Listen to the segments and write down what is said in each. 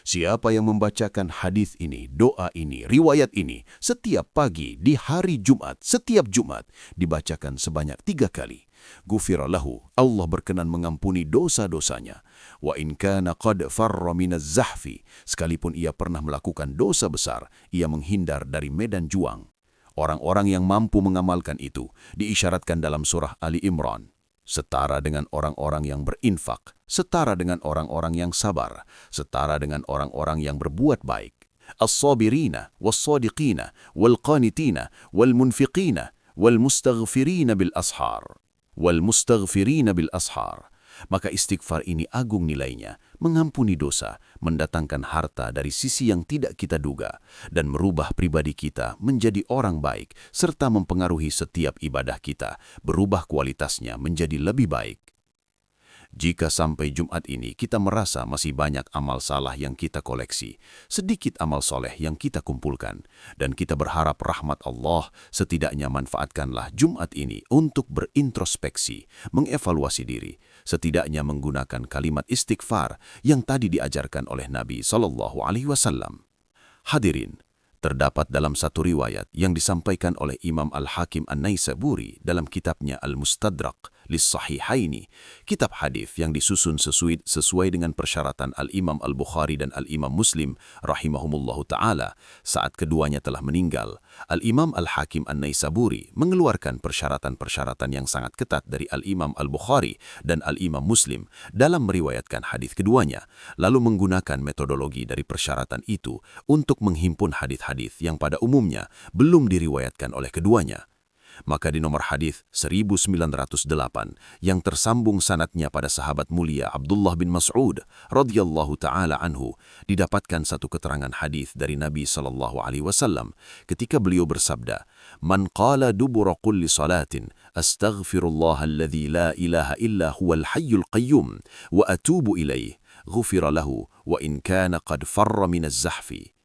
Siapa yang membacakan hadis ini, doa ini, riwayat ini setiap pagi di hari Jumat, setiap Jumat dibacakan sebanyak 3 kali. Ghufira lahu, Allah berkenan mengampuni dosa-dosanya. Wa in kana qad farra minaz zahfi, sekalipun ia pernah melakukan dosa besar, ia menghindar dari medan juang. Orang-orang yang mampu mengamalkan itu diisyaratkan dalam surah Ali Imran. Setara dengan orang-orang yang berinfak, setara dengan orang-orang yang sabar, setara dengan orang-orang yang berbuat baik. As-sabirina, was-sadiqina, wal-qanitina, wal-munfiqina, wal-mustaghfirina bil-ashar. Wal-mustaghfirina bil-ashar. Maka istighfar ini agung nilainya, mengampuni dosa, mendatangkan harta dari sisi yang tidak kita duga, dan merubah pribadi kita menjadi orang baik, serta mempengaruhi setiap ibadah kita, berubah kualitasnya menjadi lebih baik. Jika sampai Jumat ini kita merasa masih banyak amal salah yang kita koleksi, sedikit amal soleh yang kita kumpulkan, dan kita berharap rahmat Allah, setidaknya manfaatkanlah Jumat ini untuk berintrospeksi, mengevaluasi diri, setidaknya menggunakan kalimat istighfar yang tadi diajarkan oleh Nabi SAW. Hadirin, terdapat dalam satu riwayat yang disampaikan oleh Imam Al-Hakim An-Naisaburi dalam kitabnya Al-Mustadrak Lis-Sahihaini, kitab hadis yang disusun sesuai dengan persyaratan Al-Imam Al-Bukhari dan Al-Imam Muslim rahimahumullahu ta'ala. Saat keduanya telah meninggal, Al-Imam Al-Hakim An-Naisaburi mengeluarkan persyaratan-persyaratan yang sangat ketat dari Al-Imam Al-Bukhari dan Al-Imam Muslim dalam meriwayatkan hadis keduanya, lalu menggunakan metodologi dari persyaratan itu untuk menghimpun hadis-hadis yang pada umumnya belum diriwayatkan oleh keduanya. Maka di nomor hadis 1908 yang tersambung sanadnya pada sahabat mulia Abdullah bin Mas'ud radhiyallahu taala anhu, didapatkan satu keterangan hadis dari Nabi SAW ketika beliau bersabda, "Man qala dubura kulli salatin astaghfirullahal ladzi la ilaha illa huwal hayyul qayyum wa atubu ilaih, ghufira lahu wa in kana qad farra minaz zahfi."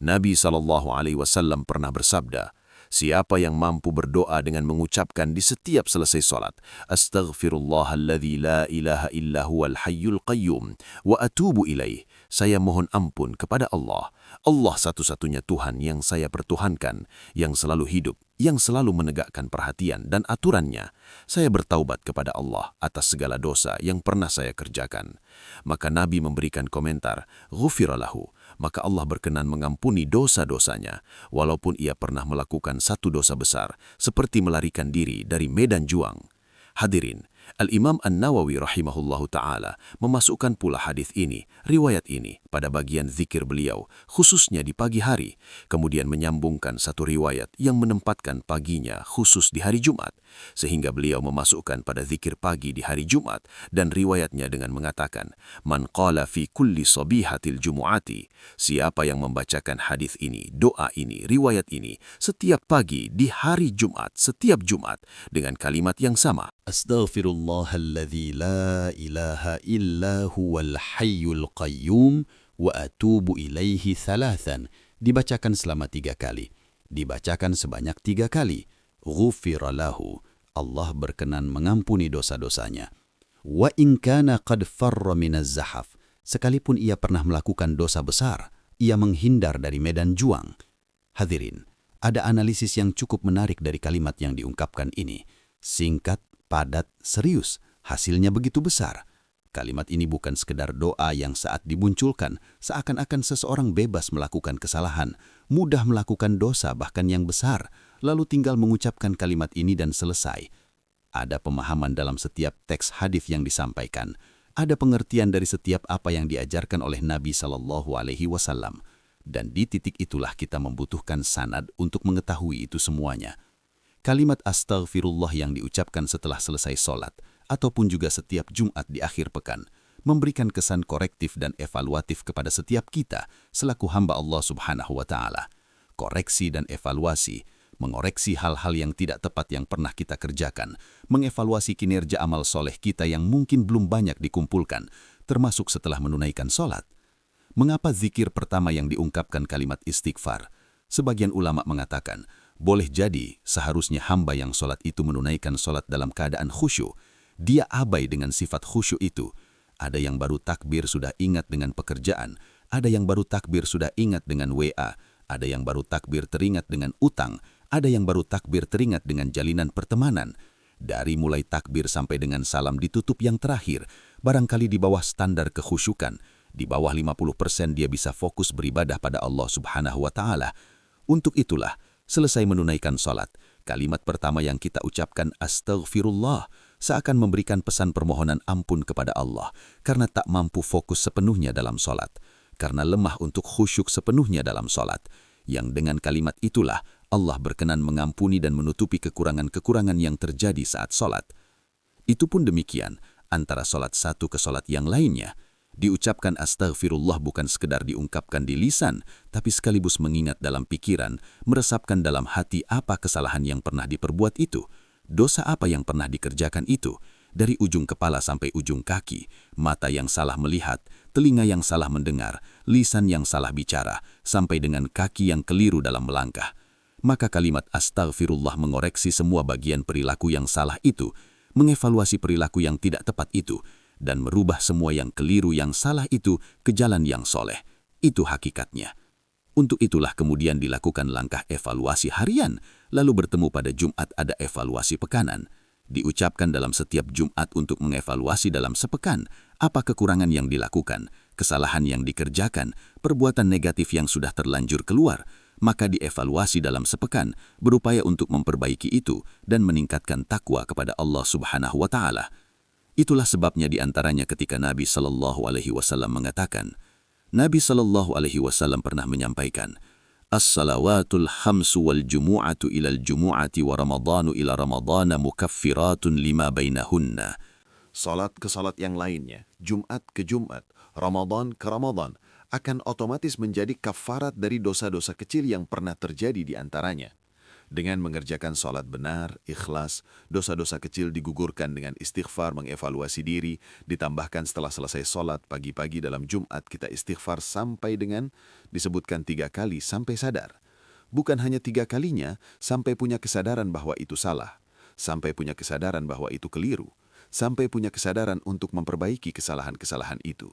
Nabi SAW pernah bersabda, siapa yang mampu berdoa dengan mengucapkan di setiap selesai salat, Astaghfirullahal la ilaha illa huwal hayyul qayyum wa atubu ilaih, saya mohon ampun kepada Allah, Allah satu-satunya Tuhan yang saya pertuhankan, yang selalu hidup, yang selalu menegakkan perhatian dan aturannya. Saya bertaubat kepada Allah atas segala dosa yang pernah saya kerjakan. Maka Nabi memberikan komentar, ghufira lahu, maka Allah berkenan mengampuni dosa-dosanya, walaupun ia pernah melakukan satu dosa besar, seperti melarikan diri dari medan juang. Hadirin, Al-Imam An-Nawawi rahimahullahu ta'ala memasukkan pula hadis ini, riwayat ini, pada bagian zikir beliau, khususnya di pagi hari, kemudian menyambungkan satu riwayat yang menempatkan paginya khusus di hari Jumat, sehingga beliau memasukkan pada zikir pagi di hari Jumat, dan riwayatnya dengan mengatakan, Man qala fi kulli sabihatil jumu'ati, siapa yang membacakan hadis ini, doa ini, riwayat ini, setiap pagi di hari Jumat, setiap Jumat, dengan kalimat yang sama, Astaghfirullahal la ilaha illa huwal hayyul qayyum wa atubu ilaihi thalathan, dibacakan selama 3 kali, dibacakan sebanyak 3 kali, ghufira lahu, Allah berkenan mengampuni dosa-dosanya. Wa in kana qad farra minaz zahaf, sekalipun ia pernah melakukan dosa besar, ia menghindar dari medan juang. Hadirin, ada analisis yang cukup menarik dari kalimat yang diungkapkan ini. Singkat, padat, serius, hasilnya begitu besar. Kalimat ini bukan sekedar doa yang saat dimunculkan seakan-akan seseorang bebas melakukan kesalahan, mudah melakukan dosa bahkan yang besar, lalu tinggal mengucapkan kalimat ini dan selesai. Ada pemahaman dalam setiap teks hadis yang disampaikan, ada pengertian dari setiap apa yang diajarkan oleh Nabi SAW, dan di titik itulah kita membutuhkan sanad untuk mengetahui itu semuanya. Kalimat astaghfirullah yang diucapkan setelah selesai sholat, ataupun juga setiap Jumat di akhir pekan, memberikan kesan korektif dan evaluatif kepada setiap kita selaku hamba Allah Subhanahu wa Ta'ala. Koreksi dan evaluasi, mengoreksi hal-hal yang tidak tepat yang pernah kita kerjakan, mengevaluasi kinerja amal soleh kita yang mungkin belum banyak dikumpulkan, termasuk setelah menunaikan sholat. Mengapa zikir pertama yang diungkapkan kalimat istighfar? Sebagian ulama mengatakan, boleh jadi seharusnya hamba yang sholat itu menunaikan sholat dalam keadaan khusyuk. Dia abai dengan sifat khusyuk itu. Ada yang baru takbir sudah ingat dengan pekerjaan. ada yang baru takbir sudah ingat dengan WA, ada yang baru takbir teringat dengan utang, ada yang baru takbir teringat dengan jalinan pertemanan. Dari mulai takbir sampai dengan salam ditutup yang terakhir, barangkali di bawah standar kekhusyukan, di bawah 50% dia bisa fokus beribadah pada Allah Subhanahu wa Ta'ala. Untuk itulah, selesai menunaikan salat, kalimat pertama yang kita ucapkan astaghfirullah, seakan memberikan pesan permohonan ampun kepada Allah, karena tak mampu fokus sepenuhnya dalam salat, karena lemah untuk khusyuk sepenuhnya dalam salat. Yang dengan kalimat itulah, Allah berkenan mengampuni dan menutupi kekurangan-kekurangan yang terjadi saat salat. Itu pun demikian, antara salat satu ke salat yang lainnya, diucapkan astaghfirullah bukan sekedar diungkapkan di lisan, tapi sekaligus mengingat dalam pikiran, meresapkan dalam hati apa kesalahan yang pernah diperbuat itu, dosa apa yang pernah dikerjakan itu, dari ujung kepala sampai ujung kaki, mata yang salah melihat, telinga yang salah mendengar, lisan yang salah bicara, sampai dengan kaki yang keliru dalam melangkah. Maka kalimat astaghfirullah mengoreksi semua bagian perilaku yang salah itu, mengevaluasi perilaku yang tidak tepat itu, dan merubah semua yang keliru yang salah itu ke jalan yang soleh. Itu hakikatnya. Untuk itulah kemudian dilakukan langkah evaluasi harian, lalu bertemu pada Jumat ada evaluasi pekanan. Diucapkan dalam setiap Jumat untuk mengevaluasi dalam sepekan, apa kekurangan yang dilakukan, kesalahan yang dikerjakan, perbuatan negatif yang sudah terlanjur keluar, maka dievaluasi dalam sepekan, berupaya untuk memperbaiki itu dan meningkatkan takwa kepada Allah Subhanahu wa Ta'ala. Itulah sebabnya diantaranya ketika Nabi SAW mengatakan, Nabi SAW pernah menyampaikan, As-salawatul khamsu wal jumu'atu ilal jumu'ati wa ramadhanu ila ramadhana mukaffiratun lima bainahunna. Salat ke salat yang lainnya, Jumat ke Jumat, Ramadan ke Ramadan, akan otomatis menjadi kafarat dari dosa-dosa kecil yang pernah terjadi di antaranya. Dengan mengerjakan salat benar, ikhlas, dosa-dosa kecil digugurkan dengan istighfar mengevaluasi diri, ditambahkan setelah selesai salat pagi-pagi dalam Jumat kita istighfar sampai dengan disebutkan 3 kali sampai sadar. Bukan hanya 3 kalinya, sampai punya kesadaran bahwa itu salah, sampai punya kesadaran bahwa itu keliru, sampai punya kesadaran untuk memperbaiki kesalahan-kesalahan itu.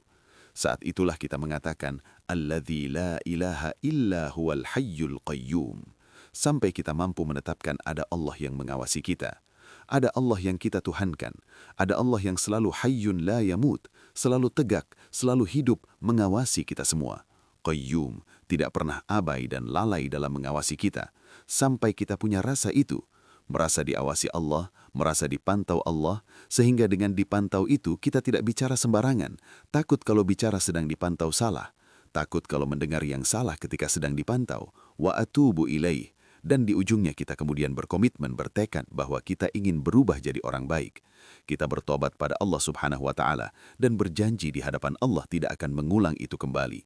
Saat itulah kita mengatakan, Alladzi la ilaha illa huwal hayyul qayyum. Sampai kita mampu menetapkan ada Allah yang mengawasi kita. Ada Allah yang kita tuhankan. Ada Allah yang selalu hayyun la yamut, selalu tegak, selalu hidup, mengawasi kita semua. Qayyum, tidak pernah abai dan lalai dalam mengawasi kita. Sampai kita punya rasa itu, merasa diawasi Allah, merasa dipantau Allah, sehingga dengan dipantau itu kita tidak bicara sembarangan, takut kalau bicara sedang dipantau salah, takut kalau mendengar yang salah ketika sedang dipantau, wa atubu ilaih. Dan di ujungnya kita kemudian berkomitmen, bertekad bahwa kita ingin berubah jadi orang baik. Kita bertobat pada Allah Subhanahu wa Ta'ala dan berjanji di hadapan Allah tidak akan mengulang itu kembali.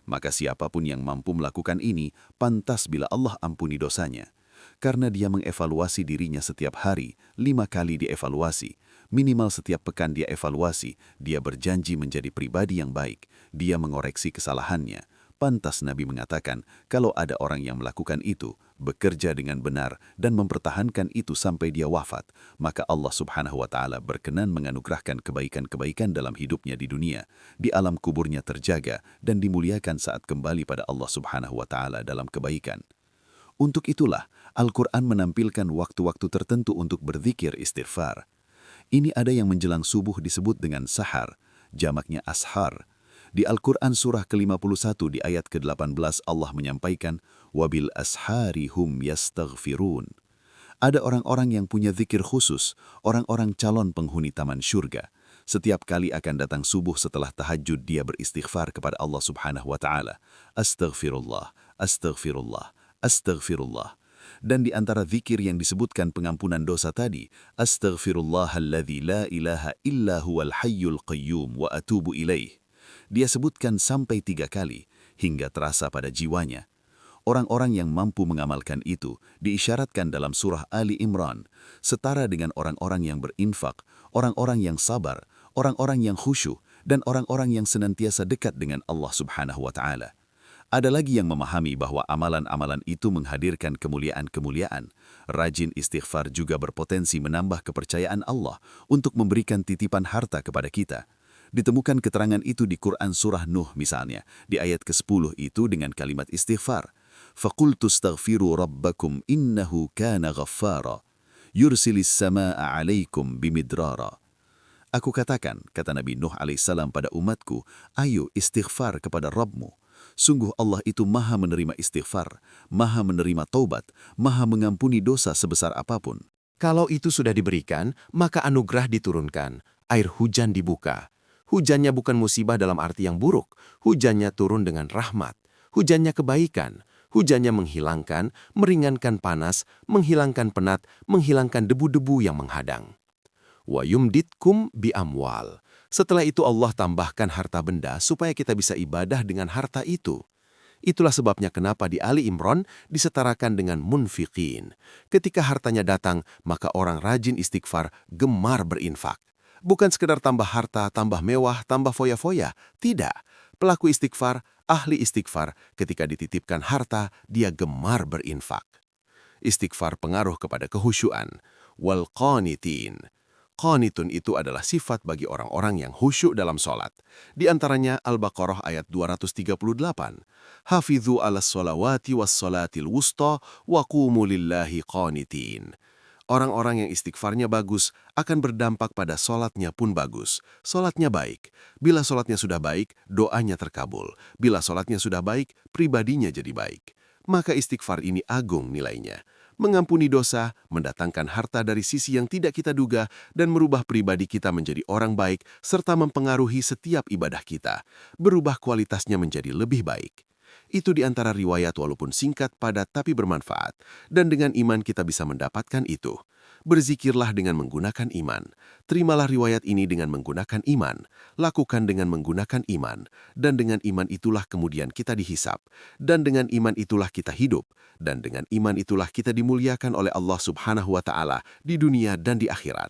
Maka siapapun yang mampu melakukan ini, pantas bila Allah ampuni dosanya. Karena dia mengevaluasi dirinya setiap hari, 5 kali dievaluasi. Minimal setiap pekan dia evaluasi, dia berjanji menjadi pribadi yang baik. Dia mengoreksi kesalahannya. Pantas Nabi mengatakan, kalau ada orang yang melakukan itu, bekerja dengan benar dan mempertahankan itu sampai dia wafat, maka Allah Subhanahu wa Ta'ala berkenan menganugerahkan kebaikan-kebaikan dalam hidupnya di dunia, di alam kuburnya terjaga dan dimuliakan saat kembali pada Allah Subhanahu wa Ta'ala dalam kebaikan. Untuk itulah, Al-Quran menampilkan waktu-waktu tertentu untuk berzikir istighfar. Ini ada yang menjelang subuh disebut dengan sahar, jamaknya ashar. Di Al-Quran surah ke-51 di ayat ke-18 Allah menyampaikan, Wabil ashari hum yastaghfirun. Ada orang-orang yang punya zikir khusus, orang-orang calon penghuni taman syurga. Setiap kali akan datang subuh setelah tahajud dia beristighfar kepada Allah Subhanahu wa Ta'ala. Astaghfirullah, astaghfirullah, astaghfirullah. Dan di antara zikir yang disebutkan pengampunan dosa tadi, Astaghfirullahalladzi la ilaha illa huwal hayyul qayyum wa atubu ilaih. Dia sebutkan sampai 3 kali, hingga terasa pada jiwanya. Orang-orang yang mampu mengamalkan itu diisyaratkan dalam surah Ali Imran, setara dengan orang-orang yang berinfak, orang-orang yang sabar, orang-orang yang khusyuk, dan orang-orang yang senantiasa dekat dengan Allah Subhanahu wa Ta'ala. Ada lagi yang memahami bahwa amalan-amalan itu menghadirkan kemuliaan-kemuliaan. Rajin istighfar juga berpotensi menambah kepercayaan Allah untuk memberikan titipan harta kepada kita. Ditemukan keterangan itu di Quran surah Nuh misalnya, di ayat ke-10 itu dengan kalimat istighfar. فَقُلْتُ اسْتَغْفِرُوا رَبَّكُمْ إِنَّهُ كَانَ غَفَّارًا يُرْسِلِ السَّمَاءَ عَلَيْكُمْ بِمِدْرَارًا. Aku katakan, kata Nabi Nuh alaihissalam pada umatku, ayo istighfar kepada Rabbmu. Sungguh Allah itu maha menerima istighfar, maha menerima taubat, maha mengampuni dosa sebesar apapun. Kalau itu sudah diberikan, maka anugerah diturunkan, air hujan dibuka. Hujannya bukan musibah dalam arti yang buruk, hujannya turun dengan rahmat, hujannya kebaikan, hujannya menghilangkan, meringankan panas, menghilangkan penat, menghilangkan debu-debu yang menghadang. Wa yumditkum bi amwal. Setelah itu Allah tambahkan harta benda supaya kita bisa ibadah dengan harta itu. Itulah sebabnya kenapa di Ali Imran disetarakan dengan munfiqin. Ketika hartanya datang, maka orang rajin istighfar gemar berinfak. Bukan sekedar tambah harta, tambah mewah, tambah foya-foya. Tidak. Pelaku istighfar, ahli istighfar, ketika dititipkan harta, dia gemar berinfak. Istighfar pengaruh kepada kehusyuan. Wal qanitin. Qanitun itu adalah sifat bagi orang-orang yang khusyuk dalam sholat. Di antaranya Al-Baqarah ayat 238. Hafidhu ala sholawati was sholatil wusta wa qumu lillahi qanitin. Orang-orang yang istighfarnya bagus akan berdampak pada sholatnya pun bagus. Sholatnya baik. Bila sholatnya sudah baik, doanya terkabul. Bila sholatnya sudah baik, pribadinya jadi baik. Maka istighfar ini agung nilainya. Mengampuni dosa, mendatangkan harta dari sisi yang tidak kita duga, dan merubah pribadi kita menjadi orang baik, serta mempengaruhi setiap ibadah kita. Berubah kualitasnya menjadi lebih baik. Itu di antara riwayat walaupun singkat, padat, tapi bermanfaat. Dan dengan iman kita bisa mendapatkan itu. Berzikirlah dengan menggunakan iman. Terimalah riwayat ini dengan menggunakan iman. Lakukan dengan menggunakan iman. Dan dengan iman itulah kemudian kita dihisap. Dan dengan iman itulah kita hidup. Dan dengan iman itulah kita dimuliakan oleh Allah Subhanahu wa Ta'ala di dunia dan di akhirat.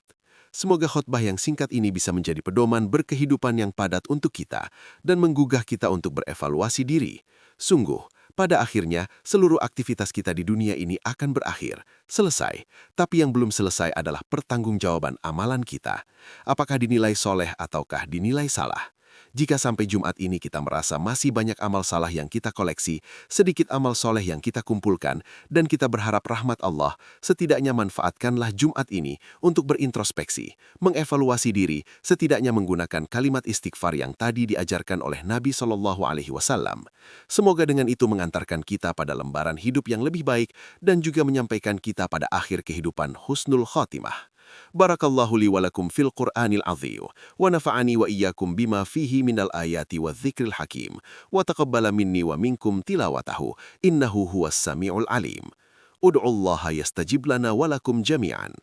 Semoga khotbah yang singkat ini bisa menjadi pedoman berkehidupan yang padat untuk kita dan menggugah kita untuk berevaluasi diri. Sungguh, pada akhirnya seluruh aktivitas kita di dunia ini akan berakhir, selesai. Tapi yang belum selesai adalah pertanggungjawaban amalan kita. Apakah dinilai soleh ataukah dinilai salah? Jika sampai Jumat ini kita merasa masih banyak amal salah yang kita koleksi, sedikit amal soleh yang kita kumpulkan, dan kita berharap rahmat Allah, setidaknya manfaatkanlah Jumat ini untuk berintrospeksi, mengevaluasi diri, setidaknya menggunakan kalimat istighfar yang tadi diajarkan oleh Nabi SAW. Semoga dengan itu mengantarkan kita pada lembaran hidup yang lebih baik dan juga menyampaikan kita pada akhir kehidupan husnul khotimah. Barakallahu li walakum fil Qur'anil azim wa nafa'ani wa iyyakum bima fihi minal ayati wa dzikril hakim wa taqabbala minni wa minkum tilawatahu innahu huwas samiul alim. Ud'ullaha yastajib lana wa lakum jami'an.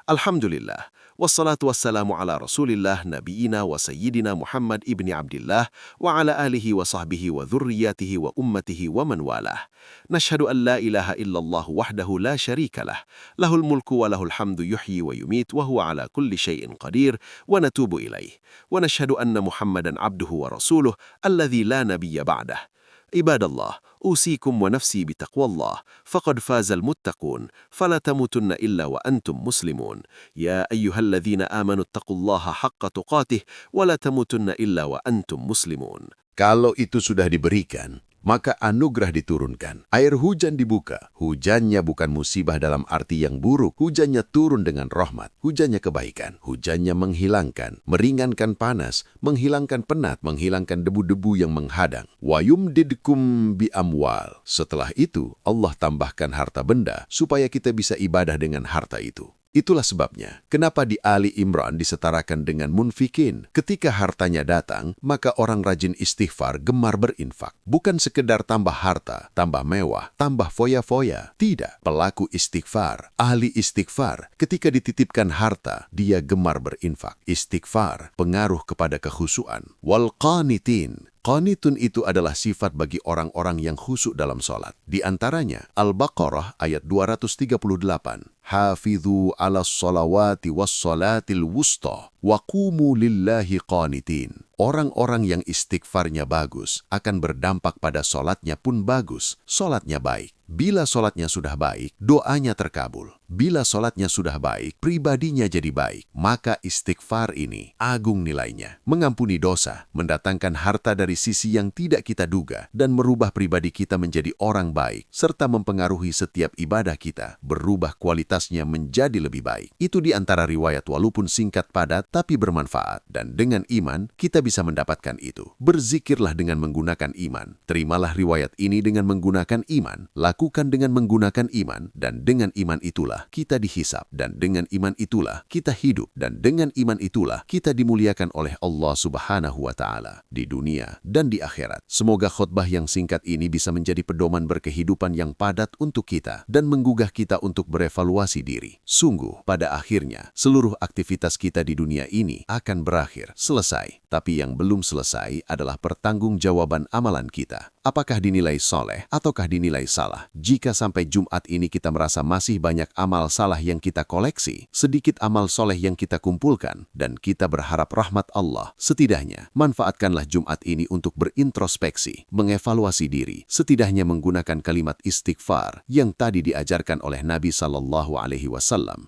Alhamdulillah, wassalatu wassalamu ala rasulillah nabiyina wa sayyidina Muhammad ibni Abdillah wa ala alihi wa sahbihi wa dhurriyatihi wa ummatihi wa man walah. Nashhadu an la ilaha illallah wahdahu la sharika lah, lahul mulku wa lahul hamdu yuhyi wa yumit wa huwa ala kulli syai'in qadir wa natubu ilaih. Wa nashhadu anna Muhammadan abduhu wa rasuluh alladhi la nabiyya ba'dah. Ibadallah, usikum wa nafsi bitaqwallah, faqad fazal muttaqun, fala tamutunna illa wa antum muslimun. Ya ayyuhalladzina amanu taqullaha haqqa tuqatih, wa la tamutunna illa wa antum muslimun. Kalau itu sudah diberikan, maka anugerah diturunkan. Air hujan dibuka. Hujannya bukan musibah dalam arti yang buruk. Hujannya turun dengan rahmat. Hujannya kebaikan. Hujannya menghilangkan, meringankan panas, menghilangkan penat, menghilangkan debu-debu yang menghadang. Wa yumdidkum bi amwal. Setelah itu, Allah tambahkan harta benda supaya kita bisa ibadah dengan harta itu. Itulah sebabnya, kenapa di Ali Imran disetarakan dengan munfikin. Ketika hartanya datang, maka orang rajin istighfar gemar berinfak. Bukan sekedar tambah harta, tambah mewah, tambah foya-foya. Tidak, pelaku istighfar, ahli istighfar, ketika dititipkan harta, dia gemar berinfak. Istighfar, pengaruh kepada kekhusyuan. Wal qanitin. Qanitun itu adalah sifat bagi orang-orang yang khusyuk dalam sholat. Di antaranya, Al-Baqarah ayat 238. Hafidhu ala sholawati was sholatil wusta wa qumu lillahi qanitin. Orang-orang yang istighfarnya bagus akan berdampak pada sholatnya pun bagus, sholatnya baik. Bila sholatnya sudah baik, doanya terkabul. Bila sholatnya sudah baik, pribadinya jadi baik. Maka istighfar ini agung nilainya. Mengampuni dosa, mendatangkan harta dari sisi yang tidak kita duga, dan merubah pribadi kita menjadi orang baik, serta mempengaruhi setiap ibadah kita, berubah kualitasnya menjadi lebih baik. Itu di antara riwayat walaupun singkat padat, tapi bermanfaat. Dan dengan iman, kita bisa mendapatkan itu. Berzikirlah dengan menggunakan iman. Terimalah riwayat ini dengan menggunakan iman. Lakukan dengan menggunakan iman, dan dengan iman itulah kita dihisab, dan dengan iman itulah kita hidup, dan dengan iman itulah kita dimuliakan oleh Allah Subhanahu wa Ta'ala di dunia dan di akhirat. Semoga khutbah yang singkat ini bisa menjadi pedoman berkehidupan yang padat untuk kita dan menggugah kita untuk berevaluasi diri. Sungguh, pada akhirnya seluruh aktivitas kita di dunia ini akan berakhir, selesai. Tapi yang belum selesai adalah pertanggungjawaban amalan kita. Apakah dinilai soleh ataukah dinilai salah? Jika sampai Jumat ini kita merasa masih banyak amal salah yang kita koleksi, sedikit amal soleh yang kita kumpulkan, dan kita berharap rahmat Allah, setidaknya manfaatkanlah Jumat ini untuk berintrospeksi, mengevaluasi diri, setidaknya menggunakan kalimat istighfar yang tadi diajarkan oleh Nabi SAW.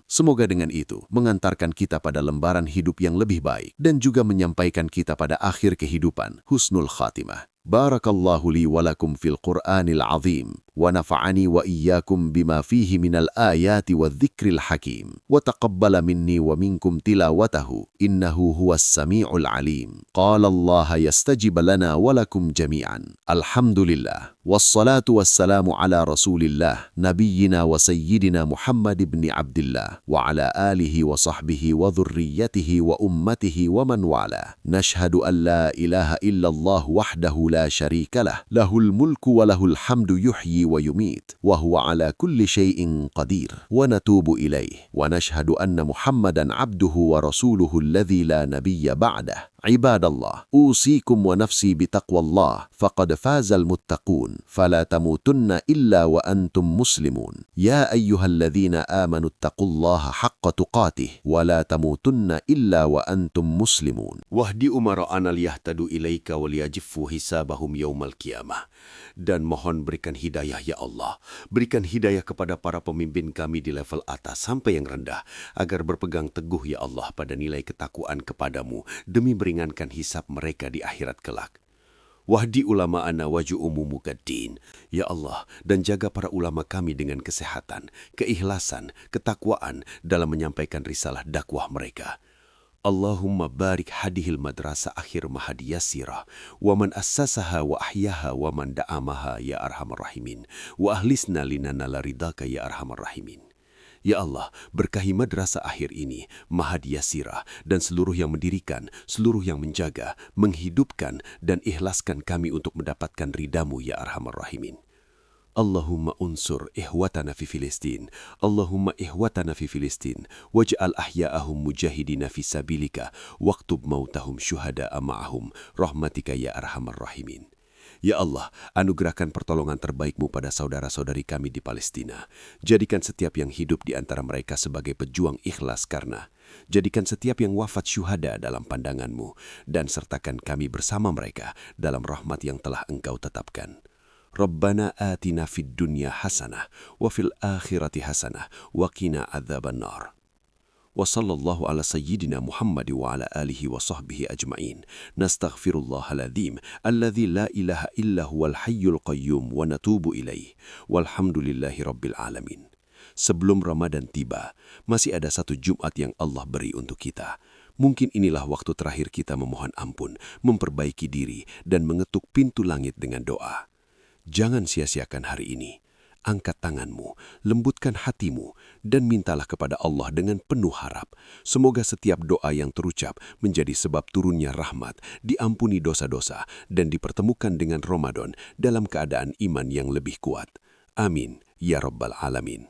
Semoga dengan itu mengantarkan kita pada lembaran hidup yang lebih baik dan juga menyampaikan kita pada akhir kehidupan husnul khatimah. Barakallahu li walakum fil Qur'anil azim wa nafa'ani wa iyyakum bima fihi minal ayati wa dhikril hakim wa taqabbala minni wa minkum tilawatahu innahu huwas sami'ul alim. Qala Allah yastajib lana wa lakum jami'an. Alhamdulillah wassalatu wassalamu ala rasulillah nabiyyina wa sayyidina Muhammad ibn Abdillah wa ala alihi wa sahbihi wa dhurriyyatihi wa ummatihi wa man wala. Nashhadu an la ilaha illallah wahdahu لا شريك له له الملك وله الحمد يحيي ويميت وهو على كل شيء قدير ونتوب إليه ونشهد أن محمدا عبده ورسوله الذي لا نبي بعده. عباد الله أوصيكم ونفسي بتقوى الله فقد فاز المتقون فلا تموتن إلا وأنتم مسلمون. يا أيها الذين آمنوا اتقوا الله حق تقاته ولا تموتن إلا وأنتم مسلمون. واهدي أمراءنا ليهتدوا إليك وليجفوا حسابهم يوم القيامة. Dan mohon berikan hidayah ya Allah. Berikan hidayah kepada para pemimpin kami di level atas sampai yang rendah, agar berpegang teguh ya Allah pada nilai ketakwaan kepadamu demi meringankan hisab mereka di akhirat kelak. Wahdi ulama'ana waju'umumukaddin. Ya Allah, dan jaga para ulama kami dengan kesehatan, keikhlasan, ketakwaan dalam menyampaikan risalah dakwah mereka. Allahumma barik hadihil madrasah akhir mahadi yasirah wa man assasaha wa ahyaha wa man da'amaha ya arhamar rahimin wa ahlisna linanala ridaka ya arhamar rahimin. Ya Allah, berkahi madrasah akhir ini, Mahadi Yasirah, dan seluruh yang mendirikan, seluruh yang menjaga, menghidupkan, dan ikhlaskan kami untuk mendapatkan ridamu ya arhamar rahimin. Allahumma unsur ihwatana fi Filistin, Allahumma ihwatana fi Filistin, waj'al ahya'ahum mujahidina fi sabilika, waktub mautahum syuhada'a ma'ahum, rahmatika ya arhamar rahimin. Ya Allah, anugerahkan pertolongan terbaik-Mu pada saudara-saudari kami di Palestina. Jadikan setiap yang hidup di antara mereka sebagai pejuang ikhlas karena. Jadikan setiap yang wafat syuhada dalam pandangan-Mu, dan sertakan kami bersama mereka dalam rahmat yang telah Engkau tetapkan. Rabbana atina fid dunya hasanah wa fil akhirati hasanah wa qina adzaban nar. Wa sallallahu ala sayyidina Muhammad wa ala alihi wa sahbihi ajma'in. Nastaghfirullahal adzim alladzi la ilaha illa huwal hayyul qayyum wa natubu ilaih. Walhamdulillahi rabbil alamin. Sebelum Ramadan tiba, masih ada satu Jumat yang Allah beri untuk kita. Mungkin inilah waktu terakhir kita memohon ampun, memperbaiki diri, dan mengetuk pintu langit dengan doa. Jangan sia-siakan hari ini. Angkat tanganmu, lembutkan hatimu, dan mintalah kepada Allah dengan penuh harap. Semoga setiap doa yang terucap menjadi sebab turunnya rahmat, diampuni dosa-dosa, dan dipertemukan dengan Ramadan dalam keadaan iman yang lebih kuat. Amin, ya Rabbal Alamin.